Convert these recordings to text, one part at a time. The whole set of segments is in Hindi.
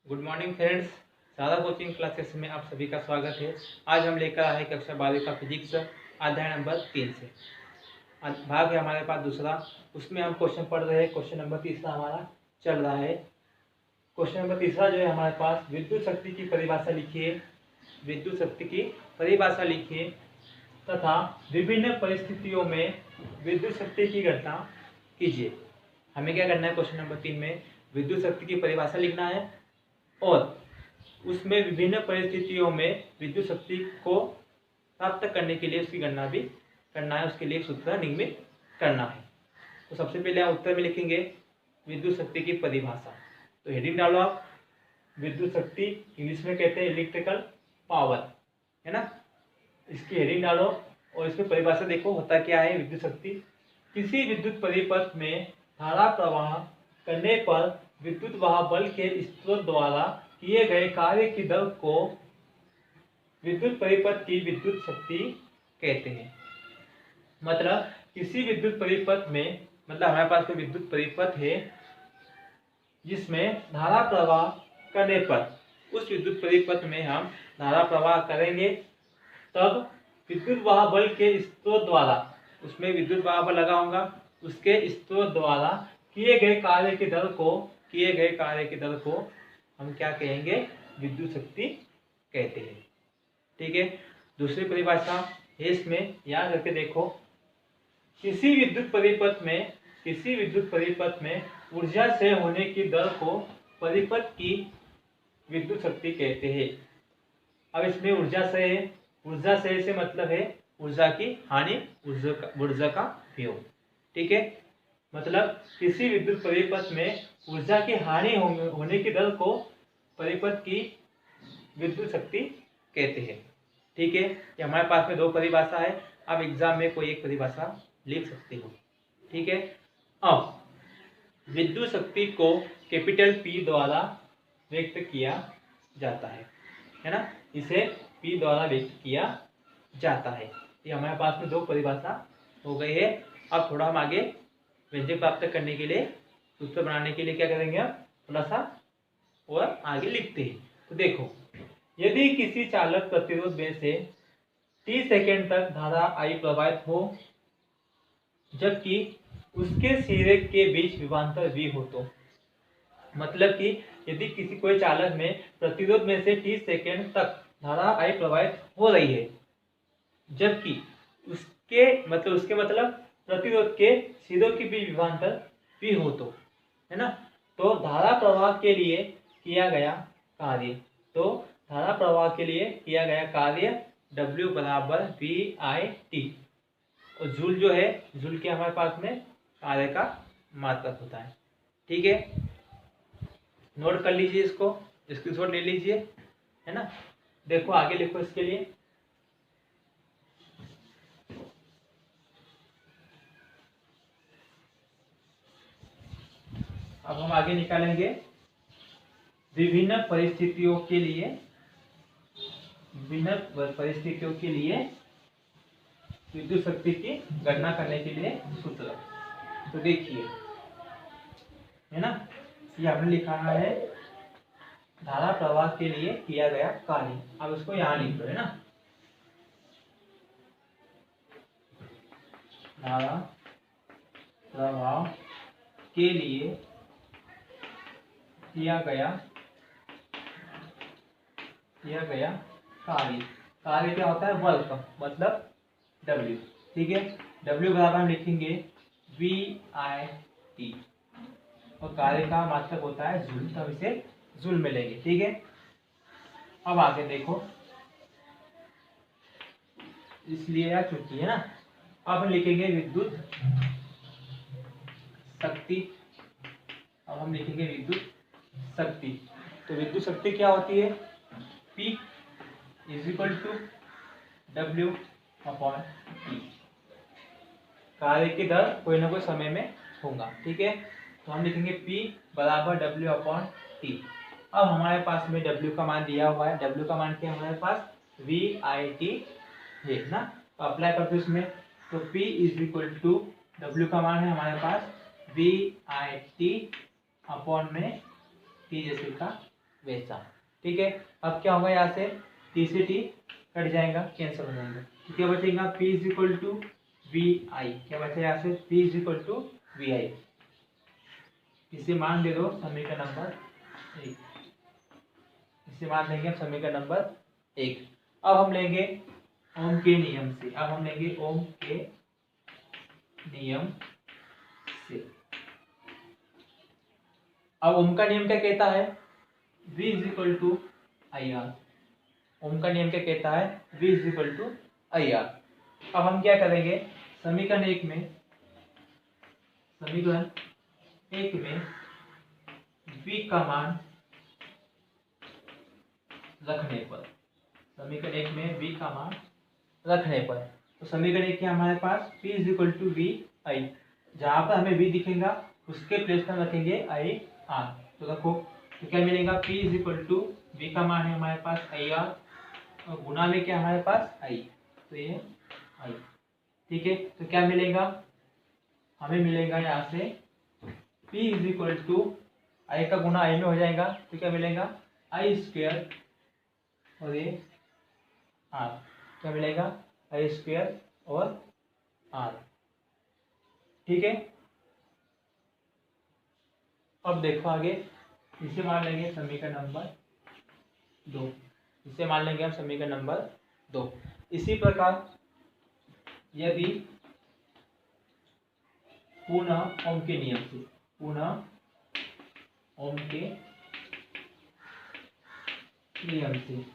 गुड मॉर्निंग फ्रेंड्स, सारा कोचिंग क्लासेस में आप सभी का स्वागत है। आज हम लेकर आए कक्षा 12 का फिजिक्स अध्याय नंबर 3 से भाग है हमारे पास दूसरा। उसमें हम क्वेश्चन पढ़ रहे हैं। क्वेश्चन नंबर तीसरा हमारा चल रहा है। क्वेश्चन नंबर तीसरा जो है हमारे पास, विद्युत शक्ति की परिभाषा लिखिए। विद्युत शक्ति की परिभाषा लिखिए तथा विभिन्न परिस्थितियों में विद्युत शक्ति की गणना कीजिए। हमें क्या करना है, क्वेश्चन नंबर 3 में विद्युत शक्ति की परिभाषा लिखना है और उसमें विभिन्न परिस्थितियों में विद्युत शक्ति को प्राप्त करने के लिए उसकी गणना भी करना है। उसके लिए एक सूत्र निर्मित करना है। तो सबसे पहले आप उत्तर में लिखेंगे विद्युत शक्ति की परिभाषा। तो हेडिंग डालो आप, विद्युत शक्ति इंग्लिश में कहते हैं इलेक्ट्रिकल पावर, है ना। इसकी हेडिंग डालो और इसमें परिभाषा देखो होता क्या है। विद्युत शक्ति किसी विद्युत परिपथ में धारा प्रवाह करने पर विद्युत वाह बल के स्रोत द्वारा किए गए कार्य की दर को विद्युत परिपथ की विद्युत शक्ति कहते हैं। मतलब किसी विद्युत परिपथ में, मतलब हमारे पास कोई विद्युत परिपथ है जिसमें धारा प्रवाह करने पर, उस विद्युत परिपथ में हम धारा प्रवाह करेंगे तब विद्युत वाह बल के स्रोत द्वारा, उसमें विद्युत वाह बल लगा होगा, उसके स्रोत द्वारा किए गए कार्य की दर को हम क्या कहेंगे, विद्युत शक्ति कहते हैं। ठीक है। दूसरी परिभाषा है इसमें, याद रख के देखो। किसी विद्युत परिपथ में ऊर्जा क्षय होने की दर को परिपथ की विद्युत शक्ति कहते हैं। अब इसमें ऊर्जा क्षय से मतलब है ऊर्जा की हानि, ऊर्जा का वियोग। ठीक है। मतलब किसी विद्युत परिपथ में ऊर्जा की हानि होने की दर को परिपथ की विद्युत शक्ति कहते हैं। ठीक है। ये हमारे पास में दो परिभाषा है। आप एग्जाम में कोई एक परिभाषा लिख सकते हो। ठीक है। अब विद्युत शक्ति को कैपिटल P द्वारा व्यक्त किया जाता है ना। इसे P द्वारा व्यक्त किया जाता है। ये हमारे पास में दो परिभाषा हो गई है। अब थोड़ा हम आगे व्यंजक प्राप्त करने के लिए, सूत्र बनाने के लिए क्या करेंगे, अब थोड़ा सा और आगे लिखते हैं। तो देखो, यदि किसी चालक प्रतिरोध में से t सेकेंड तक धारा I प्रवाहित हो जबकि उसके सिरे के बीच विभवांतर V हो तो, मतलब कि यदि किसी कोई चालक में प्रतिरोध में से t सेकेंड तक धारा I प्रवाहित हो रही है जबकि उसके मतलब प्रतिरोध के सिरों के बीच विभवांतर V हो तो, है ना। तो धारा प्रवाह के लिए किया गया कार्य W बराबर VIT, और जूल जो है, जूल के हमारे पास में कार्य का मात्रक होता है। ठीक है। नोट कर लीजिए, इसको स्क्रीनशॉट ले लीजिए, है ना। देखो आगे लिखो इसके लिए। अब हम आगे निकालेंगे विभिन्न परिस्थितियों के लिए विद्युत शक्ति की गणना करने के लिए सूत्र। तो देखिए, है ना, ये हमने लिखा है धारा प्रवाह के लिए किया गया कार्य। अब उसको यहाँ लिख दो, है ना। धारा प्रवाह के लिए किया गया कार्य क्या होता है, वर्क, मतलब W। ठीक है। W बराबर हम लिखेंगे VIT और कार्य का मात्रक होता है जूल, तो हम इसे जूल में लेंगे। ठीक है। अब आगे देखो, इसलिए या चूंकि, है ना, अब हम लिखेंगे विद्युत शक्ति। तो विद्युत शक्ति क्या होती है, P = W/T। कार्य की दर कोई ना कोई समय में होगा। ठीक है। तो हम लिखेंगे P बराबर W/T। अब हमारे पास में W का मान दिया हुआ है। W का मान क्या है हमारे पास, VIT है ना। तो अप्लाई करते हैं इसमें, तो P = W का मान है हमारे पास VIT/T, जैसे का वैसा। ठीक है, अब क्या होगा, यहाँ से टी से टी कट जाएगा, कैंसिल हो जाएगा। तो क्या बचेगा, P is equal to V I. क्या बचेगा यहाँ से, P is equal to V I. इसे मान दे दो समीकरण नंबर 1। इसे मान लेंगे हम समीकरण नंबर 1। अब हम लेंगे ओम के नियम से। अब हम लेंगे ओम के नियम से। अब ओम का नियम क्या कहता है, V is equal to I R. Ohm का नियम क्या कहता है, V is equal to I R. अब हम क्या करेंगे, समीकरण एक में V का मान रखने पर, समीकरण एक में V का मान रखने पर, तो समीकरण एक है हमारे पास P is equal to V I. जहाँ पर हमें V दिखेगा उसके प्लेस पर रखेंगे आई आर। तो रखो, तो क्या मिलेगा, P is equal to V का मान है हमारे पास आई आर और गुना में क्या हमारे पास आई, तो ये आई। ठीक है, तो क्या मिलेगा, हमें मिलेगा यहाँ से P इज इक्वल टू आई का गुना आई में हो जाएगा, तो क्या मिलेगा, आई स्क्वायर और ये आर। क्या मिलेगा, आई स्क्वायर और आर। ठीक है, अब देखो आगे, इसे मान लेंगे समीकरण नंबर 2। इसे मान लेंगे हम समीकरण नंबर 2। इसी प्रकार यदि पुनः ओम के नियम से, पुनः ओम के नियम से,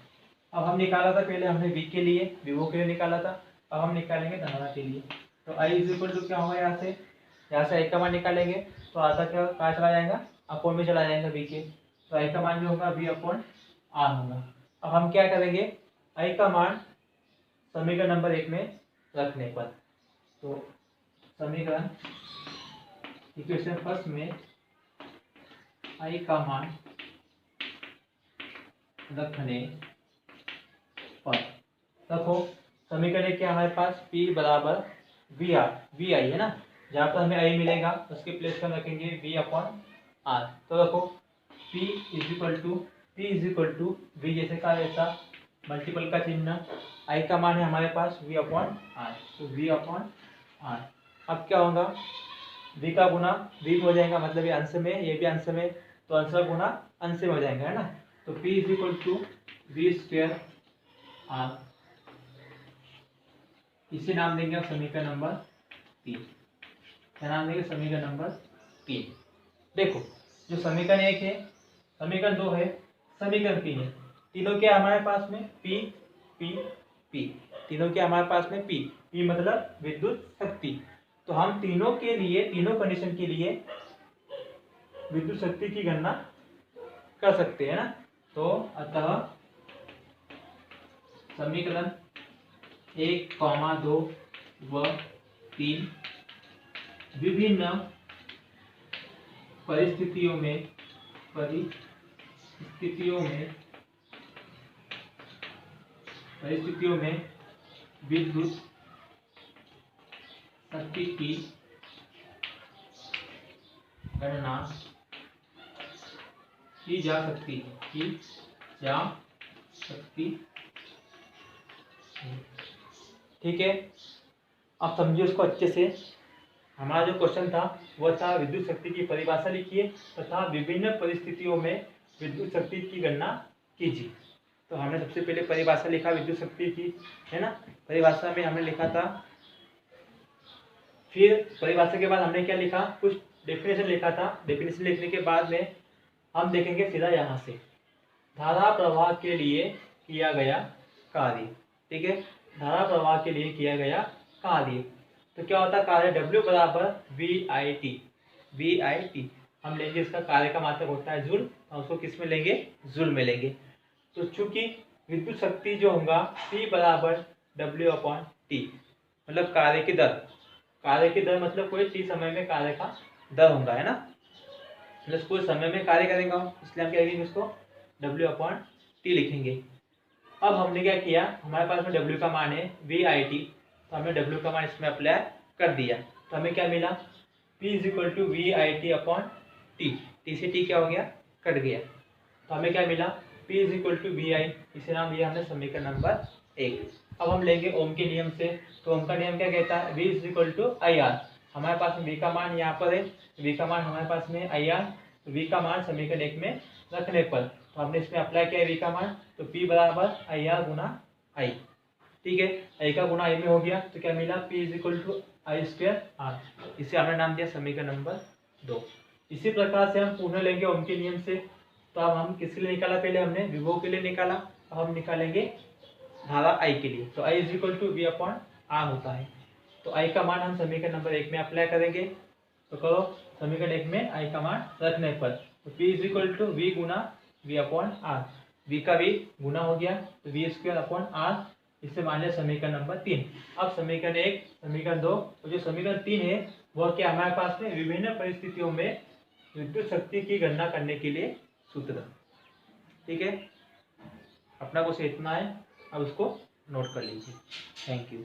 अब हम निकाला था पहले हमने V के लिए, विवो के लिए निकाला था। अब हम निकालेंगे धारा के लिए। तो I इज इक्वल टू क्या होगा, यहाँ से I का मान निकालेंगे तो आधा क्या कहाँ चला जाएगा, अपॉन में चला जाएगा V के। तो I का मान जो होगा V अपॉन आर होगा। अब हम क्या करेंगे, I का मान समीकरण नंबर 1 में रखने पर, तो समीकरण इक्वेशन फर्स्ट में I का मान रखने पर, देखो समीकरण क्या हमारे पास P बराबर वी आर, वी आई है ना, जहाँ पर हमें आई मिलेगा उसके प्लेस पर रखेंगे V अपॉन आर। तो देखो P is equal to V जैसे का वैसा, मल्टीपल का चिन्ह, आई का मान है हमारे पास V अपॉन आर, तो V अपॉन आर। अब क्या होगा, V का गुना V हो जाएगा, मतलब ये अंश में, ये भी अंश में, तो अंश का गुना अंश में हो जाएगा, है ना। तो P is equal to V square R. इसे नाम देंगे आप समीकरण नंबर 3। क्या नाम देंगे, समीकरण नंबर 3। देखो, जो समीकरण 1 है, समीकरण 2 है, समीकरण 3 है, तीनों क्या हमारे पास में P P P, तीनों क्या हमारे पास में P P मतलब विद्युत शक्ति। तो हम तीनों के लिए, तीनों कंडीशन के लिए विद्युत शक्ति की गणना कर सकते हैं ना। तो अतः समीकरण 1, 2 व 3 विभिन्न परिस्थितियों में विद्युत शक्ति की गणना की जा सकती है। ठीक है, अब समझिए उसको अच्छे से। हमारा जो क्वेश्चन था वह था विद्युत शक्ति की परिभाषा लिखिए तथा विभिन्न परिस्थितियों में विद्युत शक्ति की गणना कीजिए। तो हमने सबसे पहले परिभाषा लिखा विद्युत शक्ति की, है ना। परिभाषा में हमने लिखा था, फिर परिभाषा के बाद हमने क्या लिखा, कुछ डेफिनेशन लिखा था। डेफिनेशन लिखने के बाद में हम देखेंगे सीधा यहाँ से धारा प्रवाह के लिए किया गया कार्य। ठीक है, धारा प्रवाह के लिए किया गया कार्य। तो क्या होता है कार्य, W बराबर वी आई टी। हम लेंगे इसका कार्य का मात्रक होता है जूल, हम उसको किस में लेंगे, जूल में लेंगे। तो चूंकि विद्युत शक्ति जो होगा P बराबर W अपॉन टी, मतलब कार्य की दर। कार्य की दर मतलब कोई T समय में कार्य का दर होगा, है ना, मतलब कोई समय में कार्य करेगा, इसलिए हम क्या लिखेंगे, उसको W अपॉन टी लिखेंगे। अब हमने क्या किया, हमारे पास में W का मान है वी आई टी, तो हमने W का मान इसमें अप्लाई कर दिया। तो हमें क्या मिला, P is equal to V I T upon T. T से टी क्या हो गया, कट गया। तो तो हमें क्या मिला, P is equal to V I, इसे नाम दिया हमने समीकरण नंबर 1। अब हम लेंगे ओम के नियम से। तो ओम का नियम क्या कहता है, V is equal to I R. हमारे पास में V का मान यहाँ पर है, V का मान हमारे पास में आई आर, तो V का मान समीकरण 1 में रखने पर तो हमने इसमें अप्लाई किया V का मान, तो P बराबर आई आर गुना आई। ठीक है, आई का गुना आई में हो गया, तो क्या मिला, P is equal to I square R. इसे हमने नाम दिया समीकरण नंबर 2। इसी प्रकार से हम पुनः लेंगे ओम के नियम से। तो अब हम किसके लिए निकाला, पहले हमने विभव के लिए निकाला, अब हम निकालेंगे धारा आई के लिए। तो I is equal to V upon R होता है। तो आई का मान हम समीकरण नंबर 1 में अप्लाई करेंगे। तो करो, समीकरण 1 में आई का मान रखने पर तो P is equal to V गुना वी अपॉन आर। वी का वी गुना हो गया, तो वी स्क्वायर अपॉन आर। इससे मान लिया समीकरण नंबर 3। अब समीकरण 1, समीकरण 2 और जो समीकरण 3 है वह क्या हमारे पास में विभिन्न परिस्थितियों में विद्युत शक्ति की गणना करने के लिए सूत्र। ठीक है, अपना कुछ इतना है, अब उसको नोट कर लीजिए। Thank you.